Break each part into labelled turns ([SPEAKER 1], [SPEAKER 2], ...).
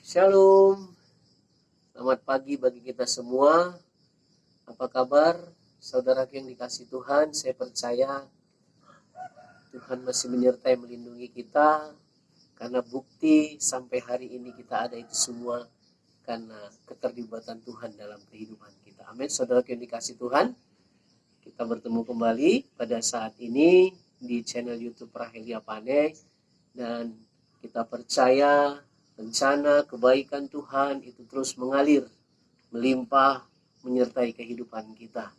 [SPEAKER 1] Shalom, selamat pagi bagi kita semua. Apa kabar saudara yang dikasih Tuhan? Saya percaya Tuhan masih menyertai melindungi kita, karena bukti sampai hari ini kita ada itu semua karena keterlibatan Tuhan dalam kehidupan kita. Amin. Saudara yang dikasih Tuhan, kita bertemu kembali pada saat ini di channel YouTube Rahelia Pane, dan kita percaya rencana kebaikan Tuhan itu terus mengalir, melimpah, menyertai kehidupan kita.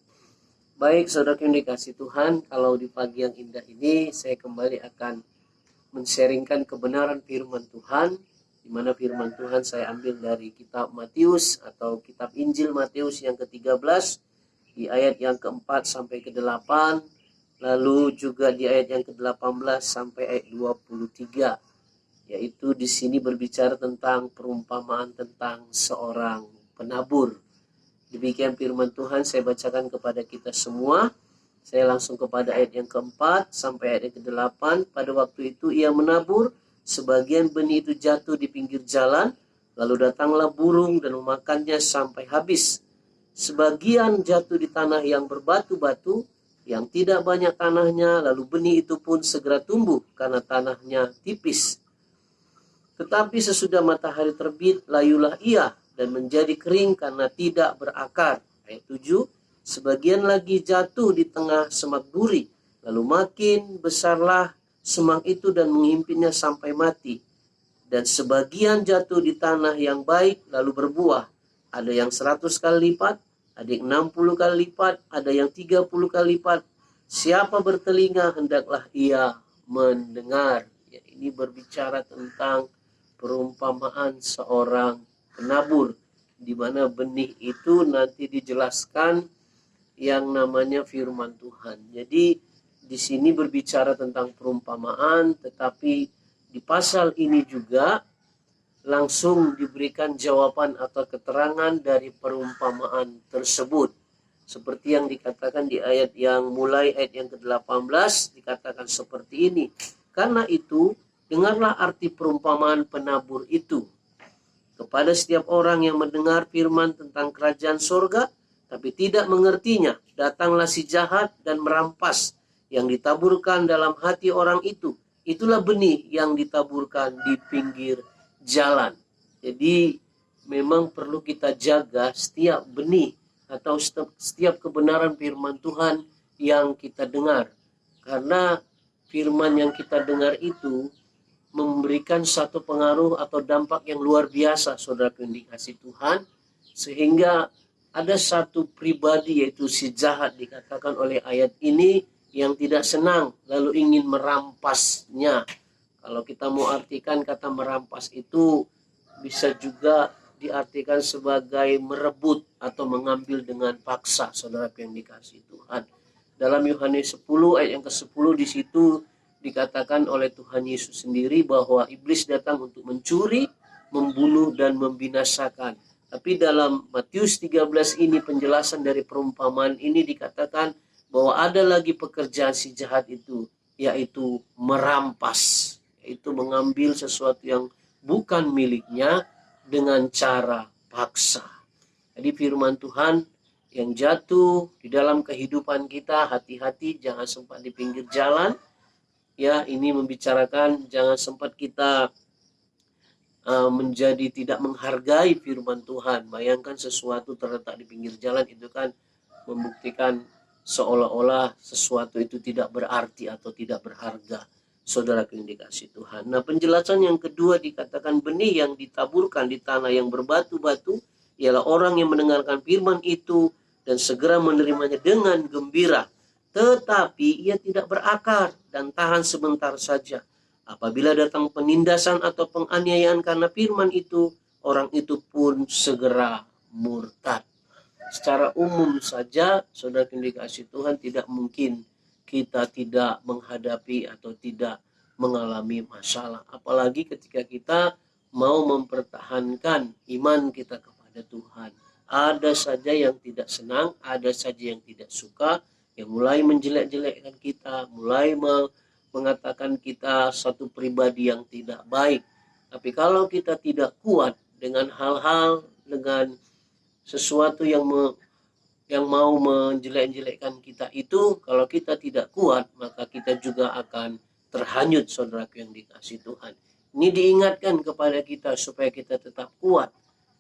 [SPEAKER 1] Baik saudara yang dikasih Tuhan, kalau di pagi yang indah ini saya kembali akan men-sharingkan kebenaran firman Tuhan, di mana firman Tuhan saya ambil dari kitab Matius atau kitab Injil Matius yang ke-13 di ayat yang ke-4 sampai ke-8, lalu juga di ayat yang ke-18 sampai ayat 23. Yaitu di sini berbicara tentang perumpamaan tentang seorang penabur. Demikian firman Tuhan saya bacakan kepada kita semua. Saya langsung kepada ayat yang ke-4 sampai ayat yang ke-8. Pada waktu itu ia menabur, sebagian benih itu jatuh di pinggir jalan, lalu datanglah burung dan memakannya sampai habis. Sebagian jatuh di tanah yang berbatu-batu, yang tidak banyak tanahnya, lalu benih itu pun segera tumbuh karena tanahnya tipis. Tetapi sesudah matahari terbit, layulah ia dan menjadi kering karena tidak berakar. Ayat 7, sebagian lagi jatuh di tengah semak duri, lalu makin besarlah semak itu dan menghimpitnya sampai mati. Dan sebagian jatuh di tanah yang baik, lalu berbuah. Ada yang 100 kali lipat, ada yang 60 kali lipat, ada yang 30 kali lipat. Siapa bertelinga, hendaklah ia mendengar. Ya, ini berbicara tentang perumpamaan seorang penabur, di mana benih itu nanti dijelaskan yang namanya firman Tuhan. Jadi di sini berbicara tentang perumpamaan, tetapi di pasal ini juga langsung diberikan jawaban atau keterangan dari perumpamaan tersebut. Seperti yang dikatakan di ayat yang mulai ayat yang ke-18, dikatakan seperti ini. Karena itu dengarlah arti perumpamaan penabur itu. Kepada setiap orang yang mendengar firman tentang kerajaan sorga, tapi tidak mengertinya, datanglah si jahat dan merampas yang ditaburkan dalam hati orang itu. Itulah benih yang ditaburkan di pinggir jalan. Jadi memang perlu kita jaga setiap benih atau setiap kebenaran firman Tuhan yang kita dengar. Karena firman yang kita dengar itu memberikan satu pengaruh atau dampak yang luar biasa, saudara yang dikasih Tuhan, sehingga ada satu pribadi, yaitu si jahat dikatakan oleh ayat ini, yang tidak senang lalu ingin merampasnya. Kalau kita mau artikan kata merampas itu bisa juga diartikan sebagai merebut atau mengambil dengan paksa, saudara yang dikasih Tuhan. Dalam Yohanes 10 ayat yang ke-10 di situ dikatakan oleh Tuhan Yesus sendiri bahwa iblis datang untuk mencuri, membunuh, dan membinasakan. Tapi dalam Matius 13 ini penjelasan dari perumpamaan ini dikatakan bahwa ada lagi pekerjaan si jahat itu, yaitu merampas, yaitu mengambil sesuatu yang bukan miliknya dengan cara paksa. Jadi firman Tuhan yang jatuh di dalam kehidupan kita, hati-hati jangan sempat di pinggir jalan. Ya, ini membicarakan jangan sempat kita menjadi tidak menghargai firman Tuhan. Bayangkan sesuatu terletak di pinggir jalan, itu kan membuktikan seolah-olah sesuatu itu tidak berarti atau tidak berharga, saudara yang dikasih Tuhan. Nah, penjelasan yang kedua dikatakan benih yang ditaburkan di tanah yang berbatu-batu ialah orang yang mendengarkan firman itu dan segera menerimanya dengan gembira. Tetapi ia tidak berakar dan tahan sebentar saja. Apabila datang penindasan atau penganiayaan karena firman itu, orang itu pun segera murtad. Secara umum saja, saudara yang dikasih Tuhan, tidak mungkin kita tidak menghadapi atau tidak mengalami masalah. Apalagi ketika kita mau mempertahankan iman kita kepada Tuhan. Ada saja yang tidak senang, ada saja yang tidak suka, yang mulai menjelek-jelekkan kita, mulai mengatakan kita satu pribadi yang tidak baik. Tapi kalau kita tidak kuat dengan hal-hal, dengan sesuatu yang mau menjelek-jelekkan kita itu, kalau kita tidak kuat, maka kita juga akan terhanyut, saudaraku yang dikasihi Tuhan. Ini diingatkan kepada kita supaya kita tetap kuat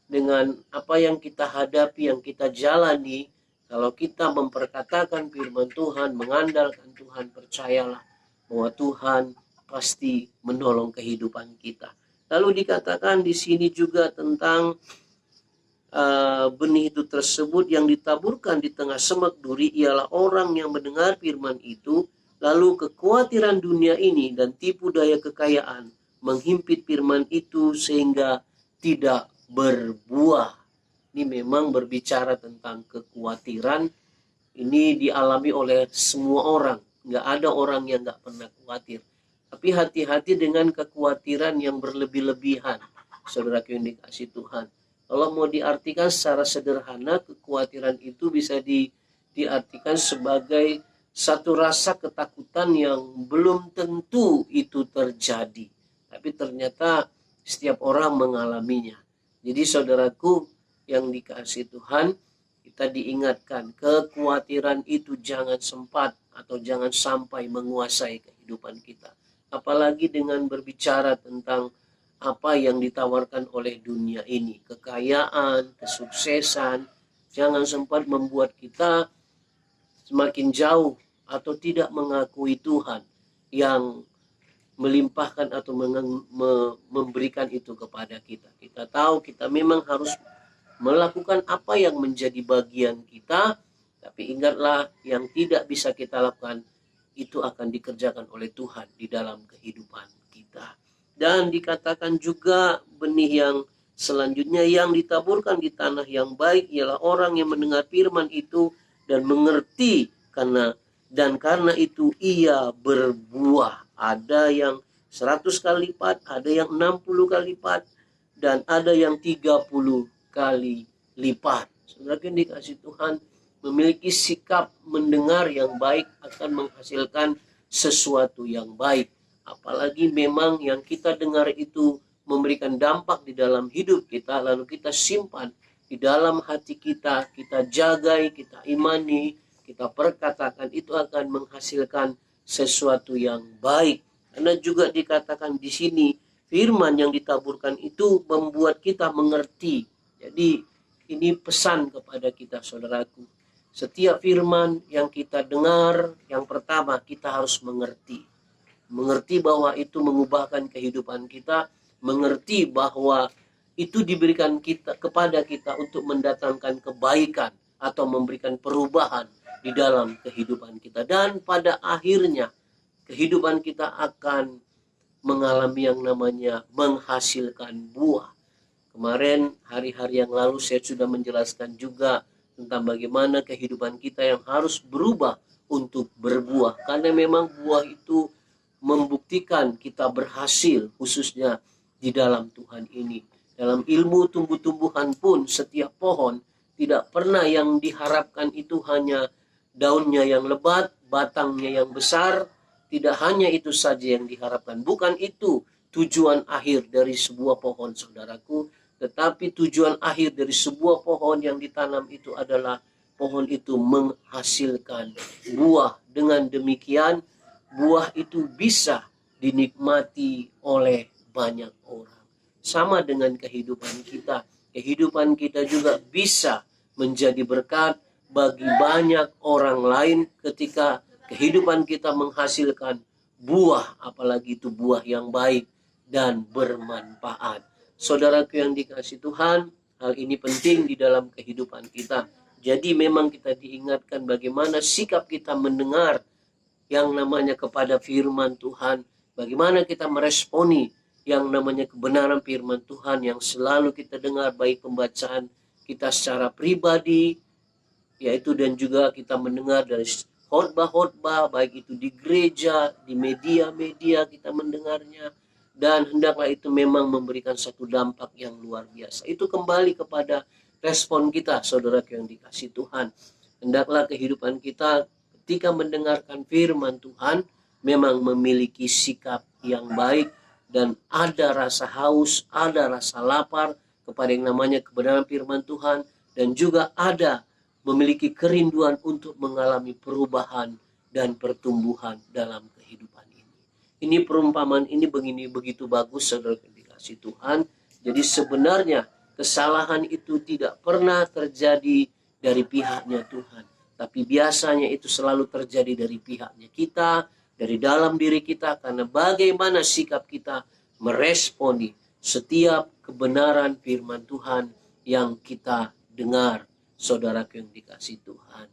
[SPEAKER 1] dengan apa yang kita hadapi, yang kita jalani. Kalau kita memperkatakan firman Tuhan, mengandalkan Tuhan, percayalah bahwa Tuhan pasti menolong kehidupan kita. Lalu dikatakan di sini juga tentang benih itu tersebut yang ditaburkan di tengah semak duri ialah orang yang mendengar firman itu, lalu kekhawatiran dunia ini dan tipu daya kekayaan menghimpit firman itu sehingga tidak berbuah. Ini memang berbicara tentang kekhawatiran. Ini dialami oleh semua orang. Nggak ada orang yang nggak pernah khawatir. Tapi hati-hati dengan kekhawatiran yang berlebih-lebihan, saudara yang dikasihi Tuhan. Kalau mau diartikan secara sederhana, kekhawatiran itu bisa diartikan sebagai satu rasa ketakutan yang belum tentu itu terjadi. Tapi ternyata setiap orang mengalaminya. Jadi saudaraku yang dikasihi Tuhan, kita diingatkan kekhawatiran itu jangan sempat atau jangan sampai menguasai kehidupan kita. Apalagi dengan berbicara tentang apa yang ditawarkan oleh dunia ini, kekayaan, kesuksesan, jangan sempat membuat kita semakin jauh atau tidak mengakui Tuhan yang melimpahkan atau memberikan itu kepada kita. Kita tahu kita memang harus melakukan apa yang menjadi bagian kita, tapi ingatlah yang tidak bisa kita lakukan itu akan dikerjakan oleh Tuhan di dalam kehidupan kita. Dan dikatakan juga benih yang selanjutnya yang ditaburkan di tanah yang baik ialah orang yang mendengar firman itu dan mengerti karena itu ia berbuah. Ada yang 100 kali lipat, ada yang 60 kali lipat, dan ada yang 30 kali lipat. Saudara yang dikasihi Tuhan, memiliki sikap mendengar yang baik akan menghasilkan sesuatu yang baik. Apalagi memang yang kita dengar itu memberikan dampak di dalam hidup kita, lalu kita simpan di dalam hati kita, kita jagai, kita imani, kita perkatakan, itu akan menghasilkan sesuatu yang baik. Karena juga dikatakan di sini, firman yang ditaburkan itu membuat kita mengerti. Jadi ini pesan kepada kita, saudaraku. Setiap firman yang kita dengar, yang pertama kita harus mengerti. Mengerti bahwa itu mengubahkan kehidupan kita, mengerti bahwa itu diberikan kepada kita untuk mendatangkan kebaikan atau memberikan perubahan di dalam kehidupan kita. Dan pada akhirnya kehidupan kita akan mengalami yang namanya menghasilkan buah. Kemarin hari-hari yang lalu saya sudah menjelaskan juga tentang bagaimana kehidupan kita yang harus berubah untuk berbuah. Karena memang buah itu membuktikan kita berhasil, khususnya di dalam Tuhan ini. Dalam ilmu tumbuh-tumbuhan pun setiap pohon tidak pernah yang diharapkan itu hanya daunnya yang lebat, batangnya yang besar. Tidak hanya itu saja yang diharapkan. Bukan itu tujuan akhir dari sebuah pohon, saudaraku. Tetapi tujuan akhir dari sebuah pohon yang ditanam itu adalah pohon itu menghasilkan buah. Dengan demikian, buah itu bisa dinikmati oleh banyak orang. Sama dengan kehidupan kita. Kehidupan kita juga bisa menjadi berkat bagi banyak orang lain ketika kehidupan kita menghasilkan buah, apalagi itu buah yang baik dan bermanfaat. Saudaraku yang dikasihi Tuhan, hal ini penting di dalam kehidupan kita. Jadi memang kita diingatkan bagaimana sikap kita mendengar yang namanya kepada firman Tuhan, bagaimana kita meresponi yang namanya kebenaran firman Tuhan yang selalu kita dengar, baik pembacaan kita secara pribadi, yaitu dan juga kita mendengar dari khotbah-khotbah, baik itu di gereja, di media-media kita mendengarnya, dan hendaklah itu memang memberikan satu dampak yang luar biasa. Itu kembali kepada respon kita, saudara yang dikasihi Tuhan. Hendaklah kehidupan kita ketika mendengarkan firman Tuhan memang memiliki sikap yang baik dan ada rasa haus, ada rasa lapar, kepada yang namanya kebenaran firman Tuhan, dan juga ada memiliki kerinduan untuk mengalami perubahan dan pertumbuhan dalam kehidupan ini. Ini perumpamaan ini begini begitu bagus, saudara yang dikasihi Tuhan. Jadi sebenarnya kesalahan itu tidak pernah terjadi dari pihaknya Tuhan, tapi biasanya itu selalu terjadi dari pihaknya kita, dari dalam diri kita, karena bagaimana sikap kita meresponi setiap kebenaran firman Tuhan yang kita dengar, saudara yang dikasihi Tuhan.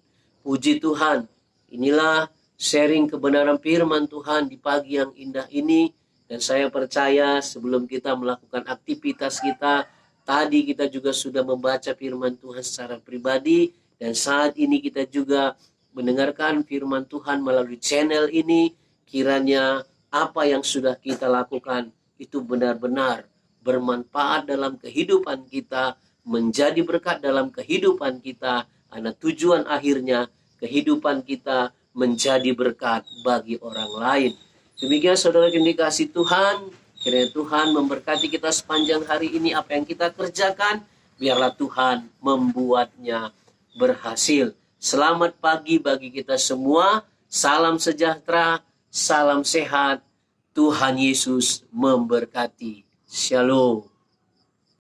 [SPEAKER 1] Puji Tuhan, inilah sharing kebenaran firman Tuhan di pagi yang indah ini. Dan saya percaya sebelum kita melakukan aktivitas kita, tadi kita juga sudah membaca firman Tuhan secara pribadi, dan saat ini kita juga mendengarkan firman Tuhan melalui channel ini. Kiranya apa yang sudah kita lakukan itu benar-benar bermanfaat dalam kehidupan kita, menjadi berkat dalam kehidupan kita, karena tujuan akhirnya kehidupan kita menjadi berkat bagi orang lain. Demikian saudara yang dikasihi Tuhan, kiranya Tuhan memberkati kita sepanjang hari ini. Apa yang kita kerjakan, biarlah Tuhan membuatnya berhasil. Selamat pagi bagi kita semua. Salam sejahtera, salam sehat. Tuhan Yesus memberkati. Shalom.